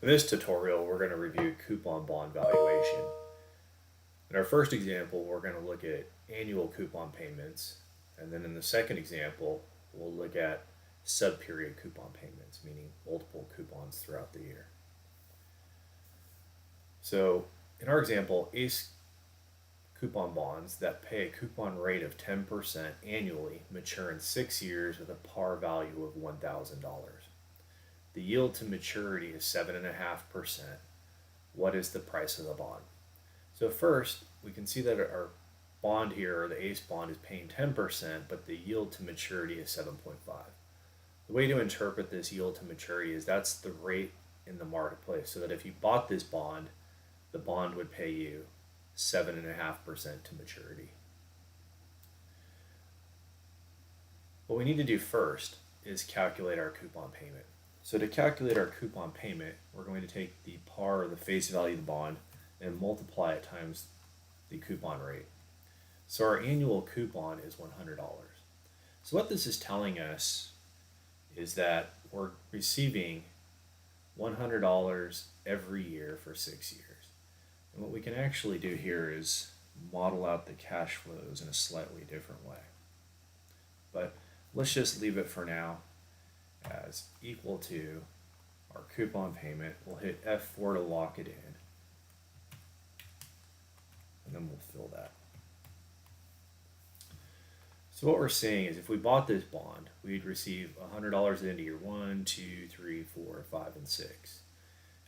In this tutorial, we're going to review coupon bond valuation. In our first example, we're going to look at annual coupon payments, and then in the second example, we'll look at sub-period coupon payments, meaning multiple coupons throughout the year. So in our example, ACE coupon bonds that pay a coupon rate of 10% annually mature in 6 years with a par value of $1,000. The yield to maturity is 7.5%. What is the price of the bond? So first, we can see that our bond here, or the ACE bond, is paying 10%, but the yield to maturity is 7.5. The way to interpret this yield to maturity is that's the rate in the marketplace, so that if you bought this bond, the bond would pay you 7.5% to maturity. What we need to do first is calculate our coupon payment. So to calculate our coupon payment, we're going to take the par, or the face value of the bond, and multiply it times the coupon rate. So our annual coupon is $100. So what this is telling us is that we're receiving $100 every year for 6 years. And what we can actually do here is model out the cash flows in a slightly different way. But let's just leave it for now as equal to our coupon payment. We'll hit F4 to lock it in, and then we'll fill that. So what we're seeing is if we bought this bond, we'd receive $100 at the end of year 1, 2, 3, 4, 5, and 6.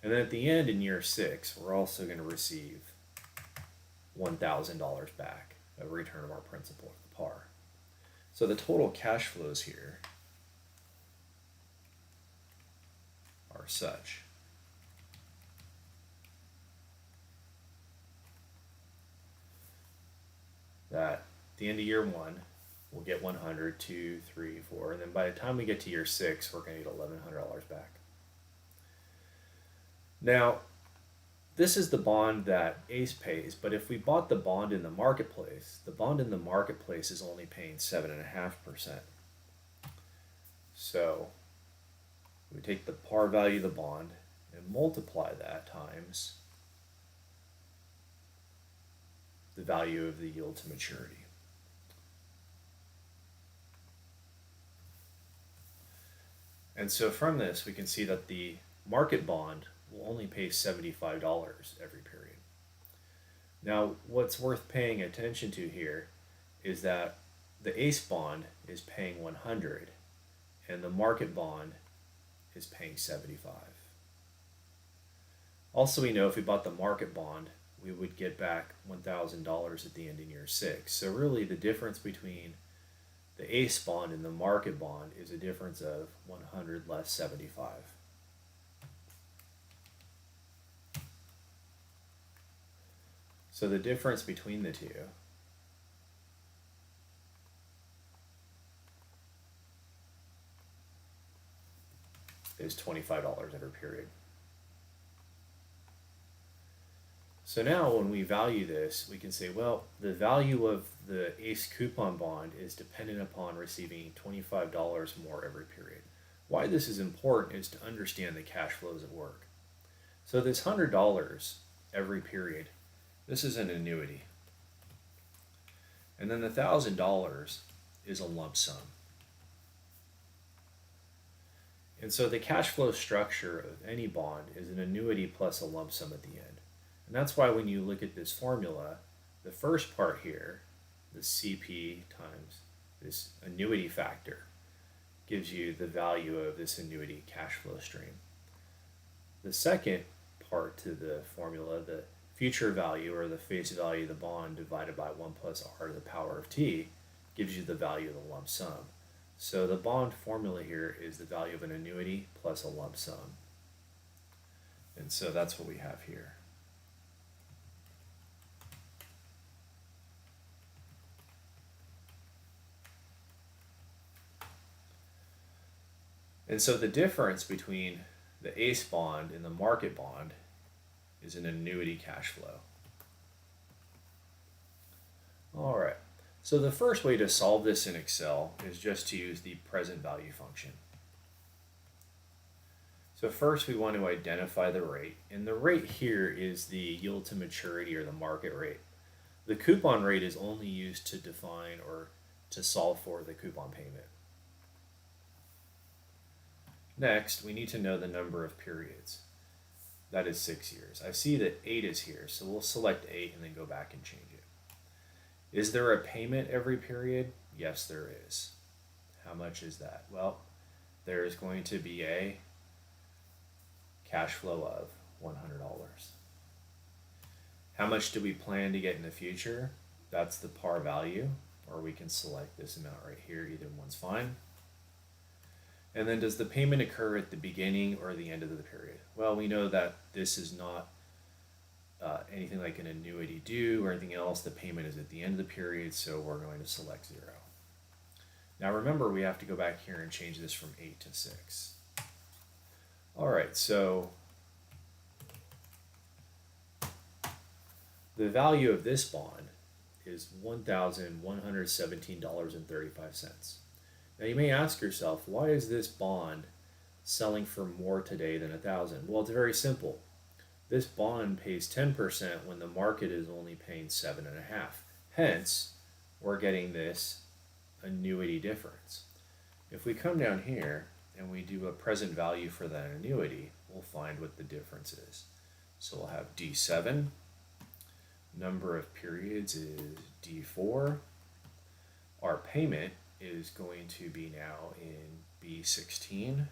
And then at the end in year 6, we're also going to receive $1,000 back, a return of our principal at the par. So the total cash flows here are such that at the end of year 1, we'll get 100, 2, 3, 4, and then by the time we get to year 6, we're going to get $1,100 back. Now, this is the bond that ACE pays, but if we bought the bond in the marketplace is only paying 7.5%. So we take the par value of the bond and multiply that times the value of the yield to maturity. And so from this, we can see that the market bond will only pay $75 every period. Now, what's worth paying attention to here is that the ACE bond is paying 100 and the market bond is paying 75. Also, we know if we bought the market bond, we would get back $1,000 at the end of year 6. So really the difference between the ACE bond and the market bond is a difference of 100 less 75. So the difference between the two is $25 every period. So now when we value this, we can say, well, the value of the ACE coupon bond is dependent upon receiving $25 more every period. Why this is important is to understand the cash flows at work. So this $100 every period, this is an annuity. And then the $1,000 is a lump sum. And so the cash flow structure of any bond is an annuity plus a lump sum at the end. And that's why when you look at this formula, the first part here, the CP times this annuity factor, gives you the value of this annuity cash flow stream. The second part to the formula, the future value, or the face value of the bond divided by 1 plus r to the power of t, gives you the value of the lump sum. So the bond formula here is the value of an annuity plus a lump sum. And so that's what we have here. And so the difference between the ACE bond and the market bond is an annuity cash flow. All right, so the first way to solve this in Excel is just to use the present value function. So first we want to identify the rate, and the rate here is the yield to maturity or the market rate. The coupon rate is only used to define or to solve for the coupon payment. Next, we need to know the number of periods. That is 6 years. I see that 8 is here, so we'll select 8 and then go back and change it. Is there a payment every period? Yes, there is. How much is that? Well, there is going to be a cash flow of $100. How much do we plan to get in the future? That's the par value, or we can select this amount right here. Either one's fine. And then does the payment occur at the beginning or the end of the period? Well, we know that this is not anything like an annuity due or anything else. The payment is at the end of the period, so we're going to select 0. Now remember, we have to go back here and change this from 8 to 6. All right, so the value of this bond is $1,117.35. Now you may ask yourself, why is this bond selling for more today than $1,000? Well, it's very simple. This bond pays 10% when the market is only paying 7.5%. Hence, we're getting this annuity difference. If we come down here and we do a present value for that annuity, we'll find what the difference is. So we'll have D7, number of periods is D4, our payment is going to be now in B16.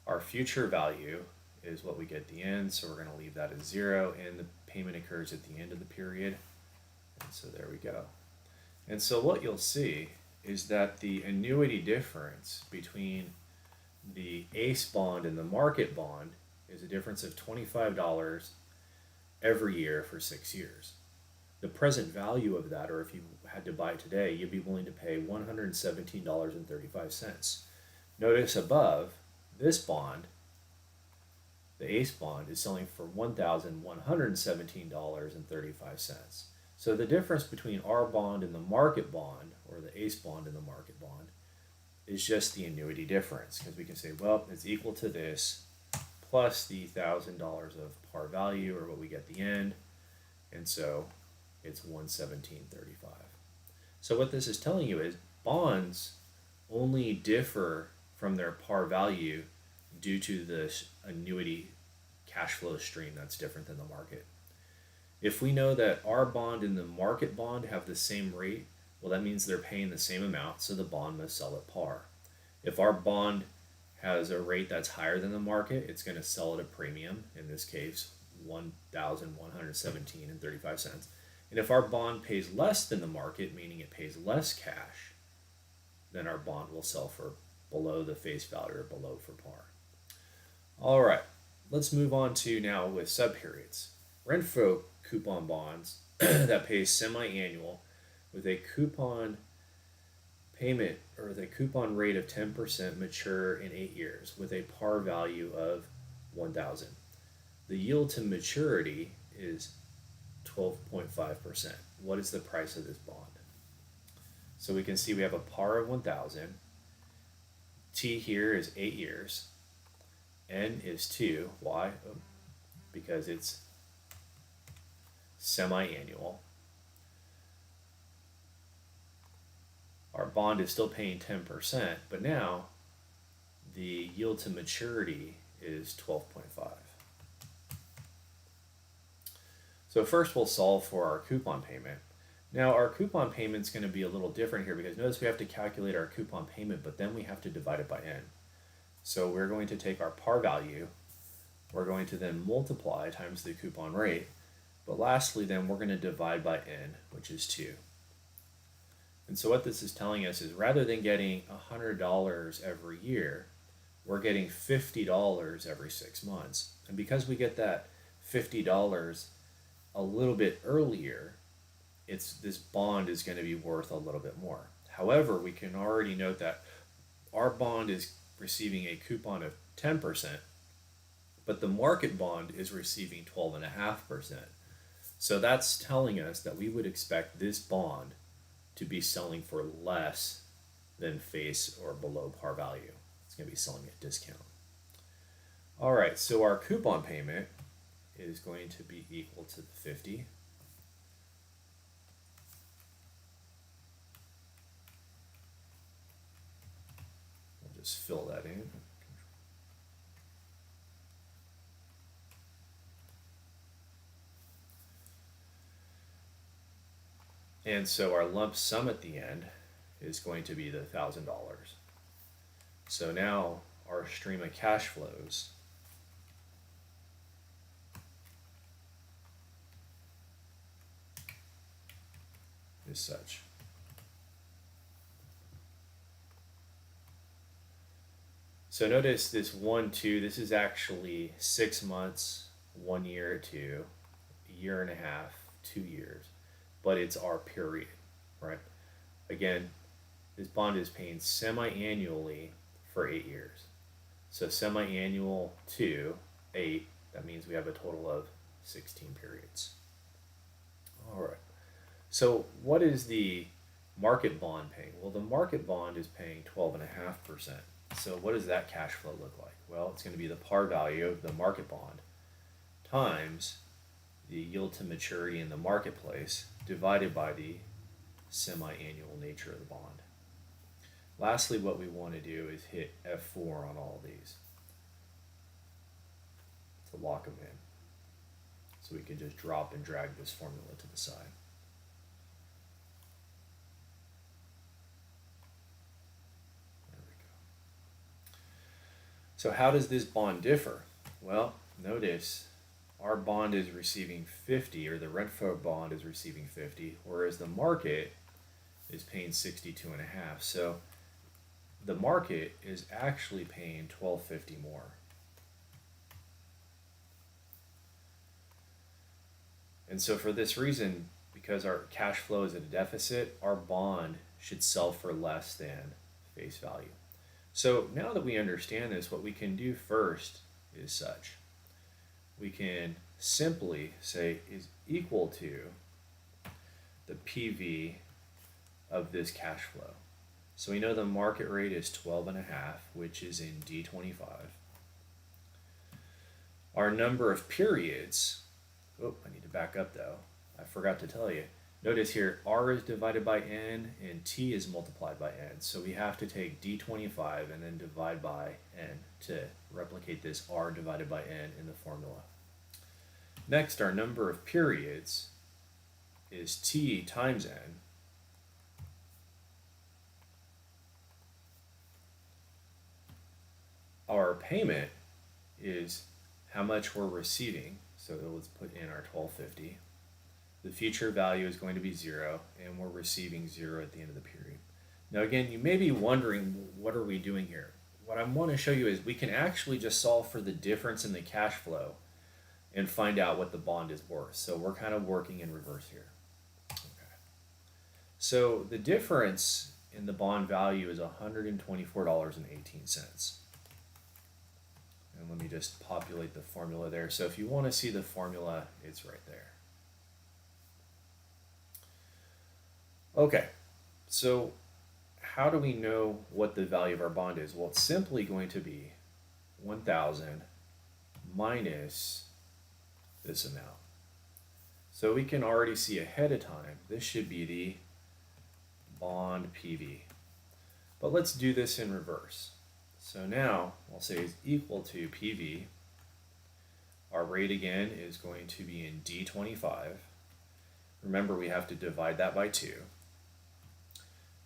Our future value is what we get at the end, so we're going to leave that as 0, and the payment occurs at the end of the period. And so there we go. And so what you'll see is that the annuity difference between the ACE bond and the market bond is a difference of $25 every year for 6 years. The present value of that, or if you had to buy it today, you'd be willing to pay $117.35. Notice above, this bond, the ACE bond, is selling for $1,117.35. So the difference between our bond and the market bond, or the ACE bond and the market bond, is just the annuity difference, because we can say, well, it's equal to this plus the $1,000 of par value, or what we get at the end, and so it's $117.35. So what this is telling you is bonds only differ from their par value due to this annuity cash flow stream that's different than the market. If we know that our bond and the market bond have the same rate, well, that means they're paying the same amount, so the bond must sell at par. If our bond has a rate that's higher than the market, it's going to sell at a premium, in this case, $1,117.35. And if our bond pays less than the market, meaning it pays less cash, then our bond will sell for below the face value or below for par. All right, let's move on to now with subperiods. Renfro coupon bonds that pay semi-annual with a coupon payment or the coupon rate of 10% mature in 8 years with a par value of $1,000. The yield to maturity is 12.5%. What is the price of this bond? So we can see we have a par of 1,000. T here is 8 years. N is 2. Why? Because it's semi-annual. Our bond is still paying 10%, but now the yield to maturity is 12.5. So first we'll solve for our coupon payment. Now our coupon payment is going to be a little different here because notice we have to calculate our coupon payment, but then we have to divide it by n. So we're going to take our par value, we're going to then multiply times the coupon rate, but lastly then we're going to divide by n, which is 2. And so what this is telling us is rather than getting $100 every year, we're getting $50 every 6 months. And because we get that $50 a little bit earlier, this bond is going to be worth a little bit more. However, we can already note that our bond is receiving a coupon of 10%, but the market bond is receiving 12.5%. So that's telling us that we would expect this bond to be selling for less than face or below par value. It's going to be selling at discount. All right, so our coupon payment is going to be equal to the 50. We'll just fill that in. And so our lump sum at the end is going to be the $1,000. So now our stream of cash flows is such. So notice this 1, 2, this is actually 6 months, 1 year, 2, a year and a half, 2 years, but it's our period, right? Again, this bond is paying semi-annually for 8 years. So semi-annual to 8, that means we have a total of 16 periods. All right. So what is the market bond paying? Well, the market bond is paying 12.5%. So what does that cash flow look like? Well, it's going to be the par value of the market bond times the yield to maturity in the marketplace divided by the semi-annual nature of the bond. Lastly, what we want to do is hit F4 on all of these to lock them in. So we can just drop and drag this formula to the side. So how does this bond differ? Well, notice our bond is receiving 50, or the Renfro bond is receiving 50, whereas the market is paying 62.5. So the market is actually paying $12.50 more. And so for this reason, because our cash flow is at a deficit, our bond should sell for less than face value. So now that we understand this, what we can do first is such. We can simply say is equal to the PV of this cash flow. So we know the market rate is 12.5, which is in D25. Our number of periods, oh, I need to back up though. I forgot to tell you. Notice here, R is divided by N and T is multiplied by N. So we have to take D25 and then divide by N to replicate this R divided by N in the formula. Next, our number of periods is T times N. Our payment is how much we're receiving. So let's put in our $12.50. The future value is going to be 0, and we're receiving 0 at the end of the period. Now again, you may be wondering, what are we doing here? What I want to show you is we can actually just solve for the difference in the cash flow and find out what the bond is worth. So we're kind of working in reverse here. Okay. So the difference in the bond value is $124.18. And let me just populate the formula there. So if you want to see the formula, it's right there. Okay, so how do we know what the value of our bond is? Well, it's simply going to be 1,000 minus this amount. So we can already see ahead of time, this should be the bond PV. But let's do this in reverse. So now I'll say is equal to PV. Our rate again is going to be in D25. Remember, we have to divide that by 2.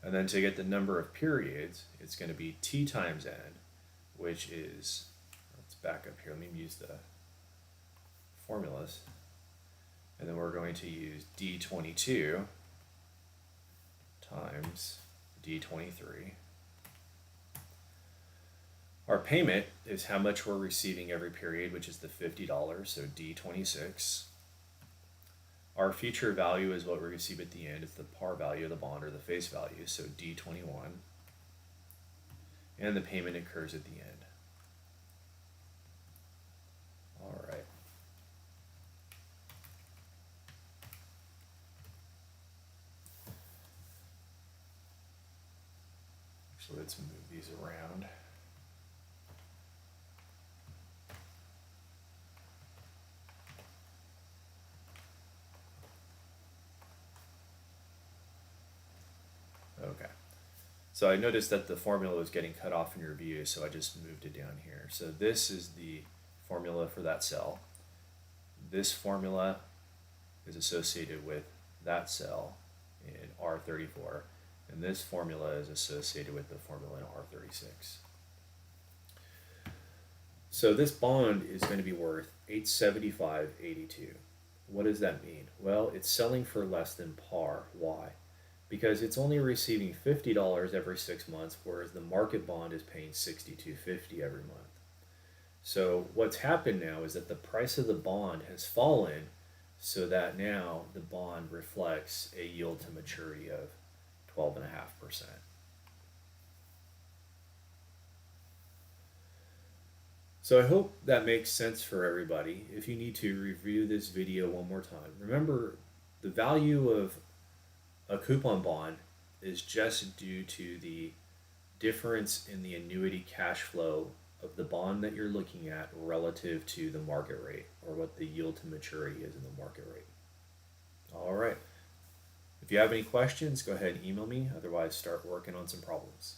And then to get the number of periods, it's going to be T times N, which is, let's back up here, let me use the formulas. And then we're going to use D22 times D23. Our payment is how much we're receiving every period, which is the $50, so D26. Our future value is what we receive at the end. It's the par value of the bond, or the face value, so D21. And the payment occurs at the end. All right. So let's move these around. So I noticed that the formula was getting cut off in your view, so I just moved it down here. So this is the formula for that cell. This formula is associated with that cell in R34, and this formula is associated with the formula in R36. So this bond is going to be worth $875.82. What does that mean? Well, it's selling for less than par. Why? Because it's only receiving $50 every 6 months, whereas the market bond is paying $62.50 every month. So what's happened now is that the price of the bond has fallen, so that now the bond reflects a yield to maturity of 12.5%. So I hope that makes sense for everybody. If you need to review this video one more time, remember the value of a coupon bond is just due to the difference in the annuity cash flow of the bond that you're looking at relative to the market rate, or what the yield to maturity is in the market rate. All right. If you have any questions, go ahead and email me. Otherwise, start working on some problems.